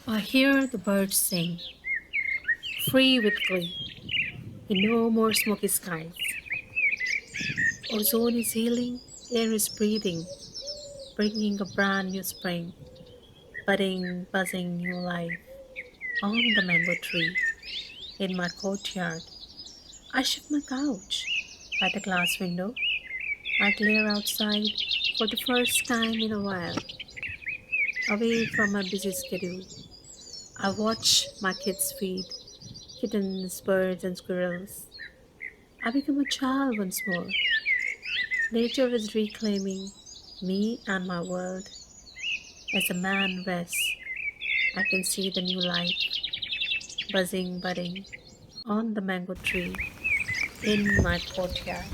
I hear the birds sing, free with glee, in no more smoky skies. Ozone is healing, air is breathing, bringing a brand new spring, budding, buzzing new life on the mango tree in my courtyard. I shift my couch by the glass window. I glare outside for the first time in a while, away from my busy schedule. I watch my kids feed kittens, birds, and squirrels. I become a child once more. Nature is reclaiming me and my world. As a man rests, I can see the new life buzzing, budding on the mango tree in my courtyard.